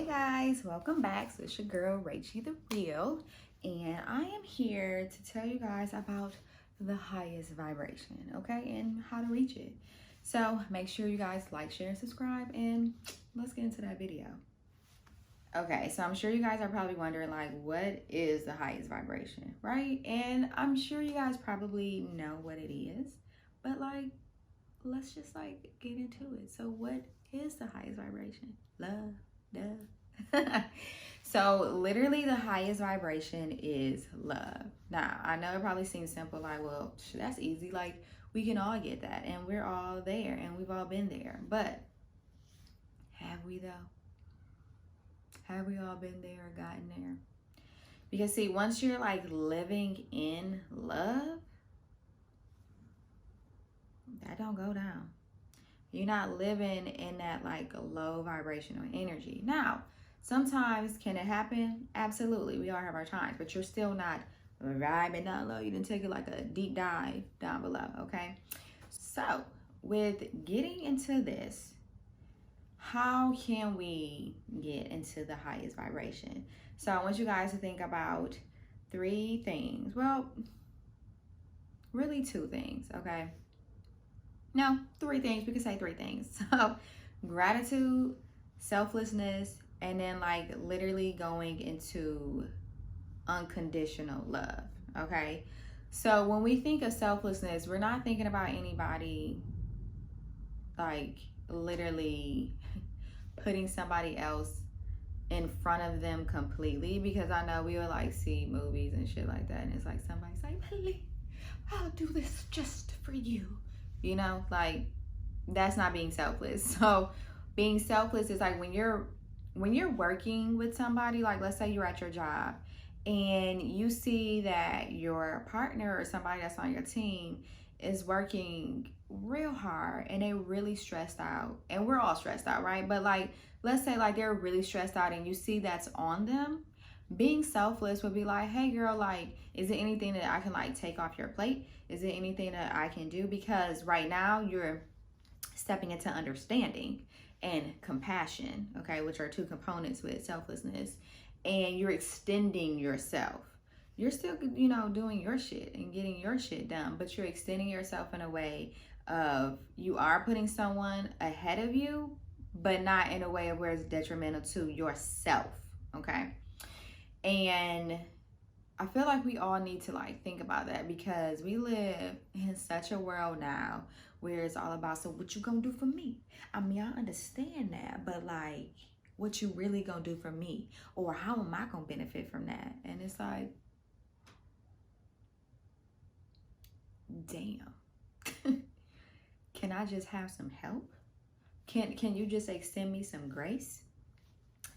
Guys, welcome back. So it's your girl Rachie the Real, and I am here to tell you guys about the highest vibration, okay, and how to reach it. So make sure you guys like, share, and subscribe, and let's get into that video. Okay, so I'm sure you guys are probably wondering, like, what is the highest vibration, right? And I'm sure you guys probably know what it is, but like, let's just like get into it. So what is the highest vibration? Love. Duh. So literally the highest vibration is love. Now, I know it probably seems simple, like, well, that's easy. Like, we can all get that, and we're all there, and we've all been there. But have we, though? Have we all been there or gotten there? Because, see, once you're, like, living in love, that don't go down. You're not living in that, like, low vibrational energy. Now, sometimes can it happen? Absolutely. We all have our times, but you're still not vibing down low. You didn't take it like a deep dive down below, okay? So, with getting into this, how can we get into the highest vibration? So, I want you guys to think about 3 things. Well, really 2 things, okay? No, 3 things. We can say 3 things. So, gratitude, selflessness, and then like literally going into unconditional love. Okay. So when we think of selflessness, we're not thinking about anybody like literally putting somebody else in front of them completely, because I know we would like see movies and shit like that, and it's like somebody's like, "Please, I'll do this just for you." You know, like, that's not being selfless. So being selfless is like when you're working with somebody, like let's say you're at your job and you see that your partner or somebody that's on your team is working real hard and they really stressed out, and we're all stressed out, right? But like, let's say like they're really stressed out and you see that's on them. Being selfless would be like, hey girl, like, is there anything that I can like take off your plate? Is there anything that I can do? Because right now you're stepping into understanding and compassion, okay, which are 2 components with selflessness, and you're extending yourself. You're still, you know, doing your shit and getting your shit done, but you're extending yourself in a way of you are putting someone ahead of you, but not in a way of where it's detrimental to yourself, okay? And I feel like we all need to like think about that, because we live in such a world now where it's all about, so what you gonna do for me? I mean, I understand that, but like, what you really gonna do for me? Or how am I gonna benefit from that? And it's like, damn. Can I just have some help? Can you just extend me some grace?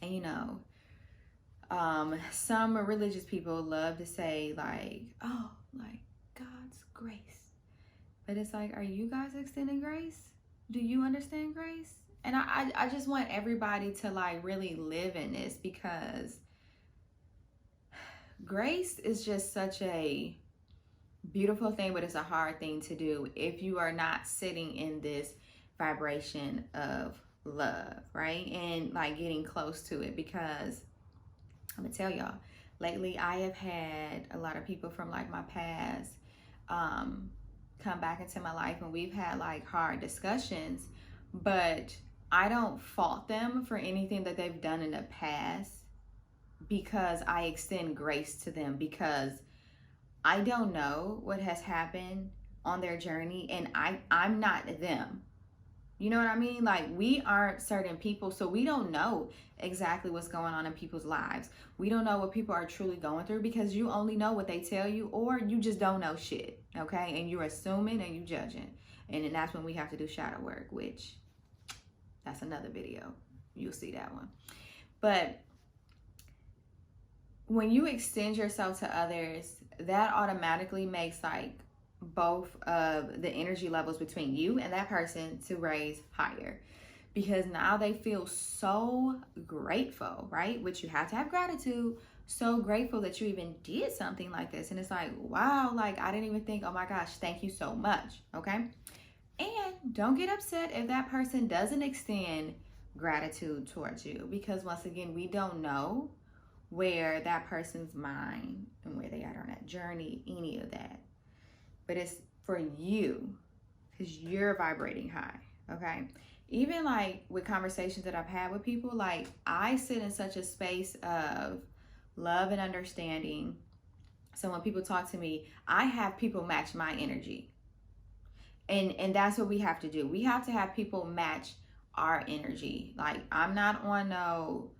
And you know, some religious people love to say like, oh, like God's grace. But it's like, are you guys extending grace? Do you understand grace? And I just want everybody to like really live in this, because grace is just such a beautiful thing, but it's a hard thing to do if you are not sitting in this vibration of love, right? And like getting close to it, because I'm gonna tell y'all, lately I have had a lot of people from like my past come back into my life, and we've had like hard discussions, but I don't fault them for anything that they've done in the past, because I extend grace to them, because I don't know what has happened on their journey, and I'm not them. You know what I mean? Like, we aren't certain people, so we don't know exactly what's going on in people's lives. We don't know what people are truly going through, because you only know what they tell you, or you just don't know shit, okay? And you're assuming and you judging. And then that's when we have to do shadow work, which that's another video. You'll see that one. But when you extend yourself to others, that automatically makes like both of the energy levels between you and that person to raise higher, because now they feel so grateful, right? Which you have to have gratitude, so grateful that you even did something like this. And it's like, wow, like I didn't even think, oh my gosh, thank you so much, okay? And don't get upset if that person doesn't extend gratitude towards you, because once again, we don't know where that person's mind and where they are on that journey, any of that. But it's for you, because you're vibrating high, okay? Even like with conversations that I've had with people, like I sit in such a space of love and understanding. So when people talk to me, I have people match my energy. And that's what we have to do. We have to have people match our energy. Like I'm not on no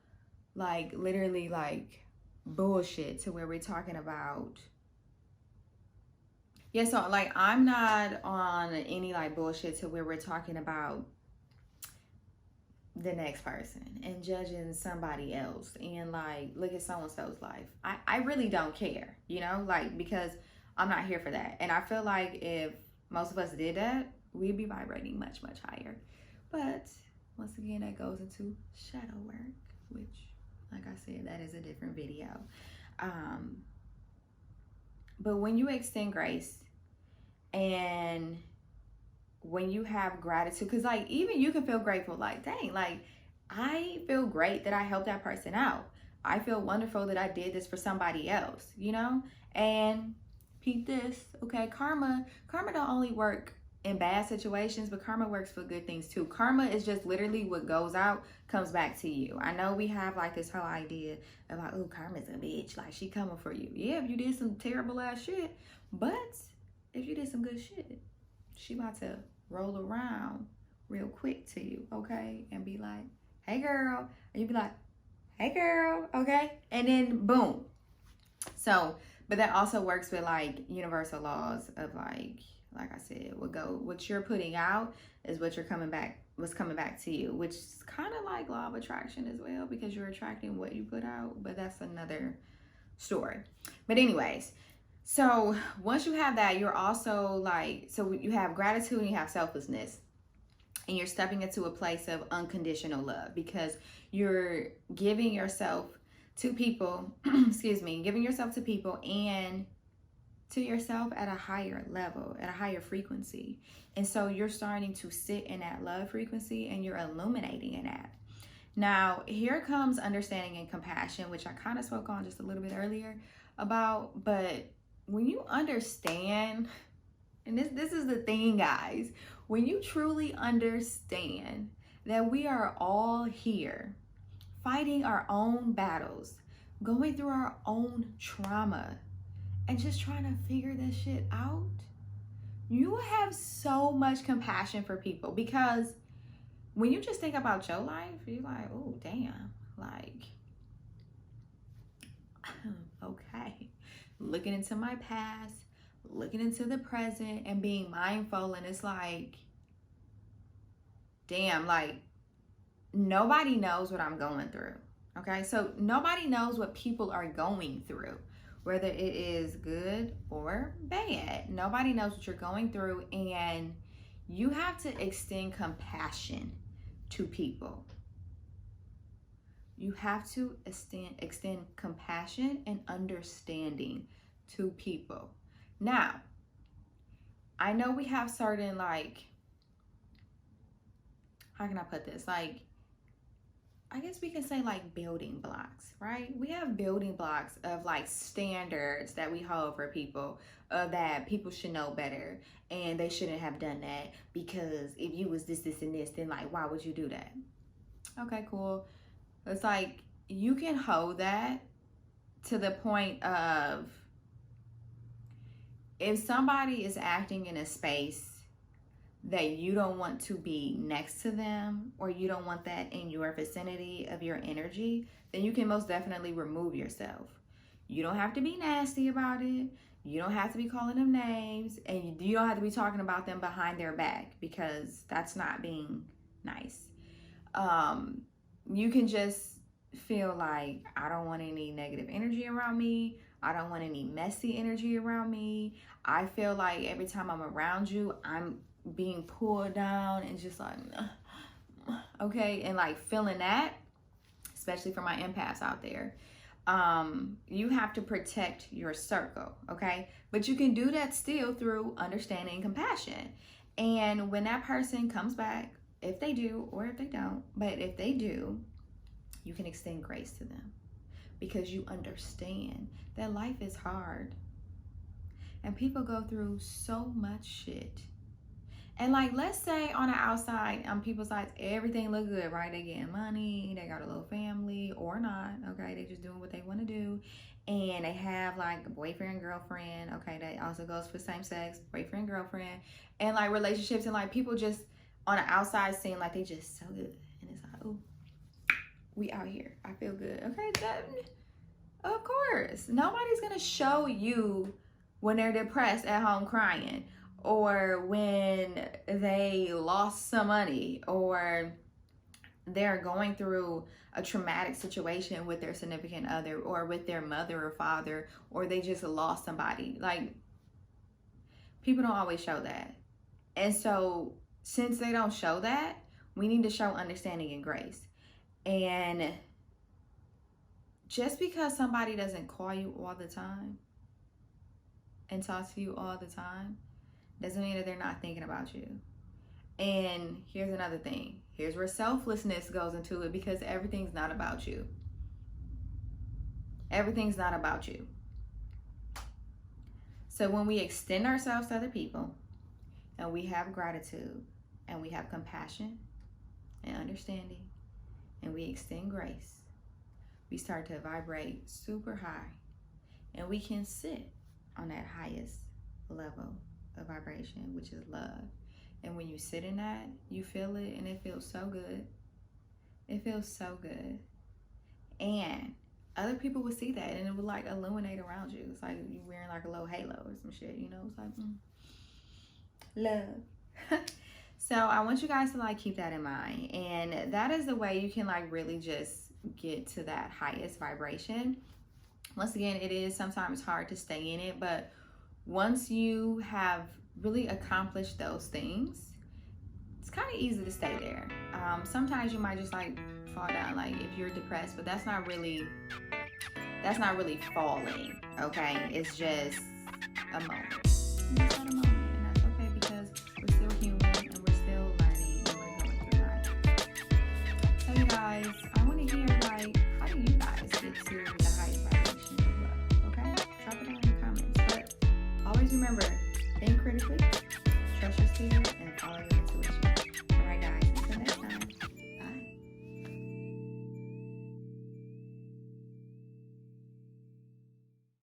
like literally like bullshit to where we're talking about. Yeah, so like I'm not on any like bullshit to where we're talking about the next person and judging somebody else and like look at so-and-so's life. I really don't care, you know, like because I'm not here for that. And I feel like if most of us did that, we'd be vibrating much, much higher. But once again, that goes into shadow work, which like I said, that is a different video. But when you extend grace and when you have gratitude, because like even you can feel grateful, like dang, like I feel great that I helped that person out. I feel wonderful that I did this for somebody else, you know? And peep this, okay? Karma don't only work in bad situations, but karma works for good things too. Karma is just literally what goes out comes back to you. I know we have like this whole idea of like, oh, karma's a bitch, like she coming for you. Yeah, if you did some terrible ass shit, but if you did some good shit, she about to roll around real quick to you, okay? And be like, hey girl. And you be like, hey girl, okay? And then boom. So, but that also works with like universal laws of like I said, what you're putting out is what's coming back to you, which is kind of like law of attraction as well, because you're attracting what you put out, but that's another story. But anyways, so once you have that, you're also like, so you have gratitude and you have selflessness, and you're stepping into a place of unconditional love because you're giving yourself to people, giving yourself to people and to yourself at a higher level, at a higher frequency. And so you're starting to sit in that love frequency and you're illuminating in that. Now, here comes understanding and compassion, which I kind of spoke on just a little bit earlier about, but when you understand, and this is the thing, guys, when you truly understand that we are all here fighting our own battles, going through our own trauma, and just trying to figure this shit out, you will have so much compassion for people, because when you just think about your life, you're like, oh, damn, like, okay. Looking into my past, looking into the present, and being mindful, and it's like, damn, like, nobody knows what I'm going through, okay? So nobody knows what people are going through, whether it is good or bad. Nobody knows what you're going through, and you have to extend compassion to people. You have to extend compassion and understanding to people. Now, I know we have certain, like, how can I put this? Like, I guess we can say like building blocks, right? We have building blocks of like standards that we hold for people, that people should know better and they shouldn't have done that, because if you was this, and this, then like, why would you do that? Okay, cool. It's like, you can hold that to the point of, if somebody is acting in a space that you don't want to be next to them, or you don't want that in your vicinity of your energy, then you can most definitely remove yourself. You don't have to be nasty about it. You don't have to be calling them names, and you don't have to be talking about them behind their back, because that's not being nice. You can just feel like, I don't want any negative energy around me. I don't want any messy energy around me. I feel like every time I'm around you, I'm being pulled down and just like, okay, and like feeling that, especially for my empaths out there. You have to protect your circle, okay? But you can do that still through understanding and compassion. And when that person comes back, if they do or if they don't, but if they do, you can extend grace to them because you understand that life is hard and people go through so much shit. And like, let's say on the outside, on people's sides, everything look good, right? They getting money, they got a little family or not, okay? They just doing what they want to do. And they have like a boyfriend, girlfriend, okay? That also goes for same sex, boyfriend, girlfriend. And like relationships, and like people just on the outside seem like they just so good. And it's like, oh, we out here. I feel good. Okay, then, of course. Nobody's going to show you when they're depressed at home crying, or when they lost some money, or they're going through a traumatic situation with their significant other, or with their mother or father, or they just lost somebody. Like, people don't always show that. And so since they don't show that, we need to show understanding and grace. And just because somebody doesn't call you all the time and talk to you all the time doesn't mean that they're not thinking about you. And here's another thing. Here's where selflessness goes into it, because everything's not about you. Everything's not about you. So when we extend ourselves to other people, and we have gratitude, and we have compassion and understanding, and we extend grace, we start to vibrate super high, and we can sit on that highest level of vibration, which is love. And when you sit in that, you feel it, and it feels so good. It feels so good. And other people will see that, and it will like illuminate around you. It's like you wearing like a little halo or some shit, you know? It's like, love. So I want you guys to like keep that in mind. And that is the way you can like really just get to that highest vibration. Once again, it is sometimes hard to stay in it, but once you have really accomplished those things, it's kind of easy to stay there. Sometimes you might just like fall down, like if you're depressed, but that's not really falling, okay? It's just a moment. It's not a moment, and that's okay, because we're still human and we're still learning and we're going through life. So you guys, I want to hear like, how do you guys get to the highest vibration of love? Okay, drop it down in the comments. But always remember, think critically, trust your spirit, and follow your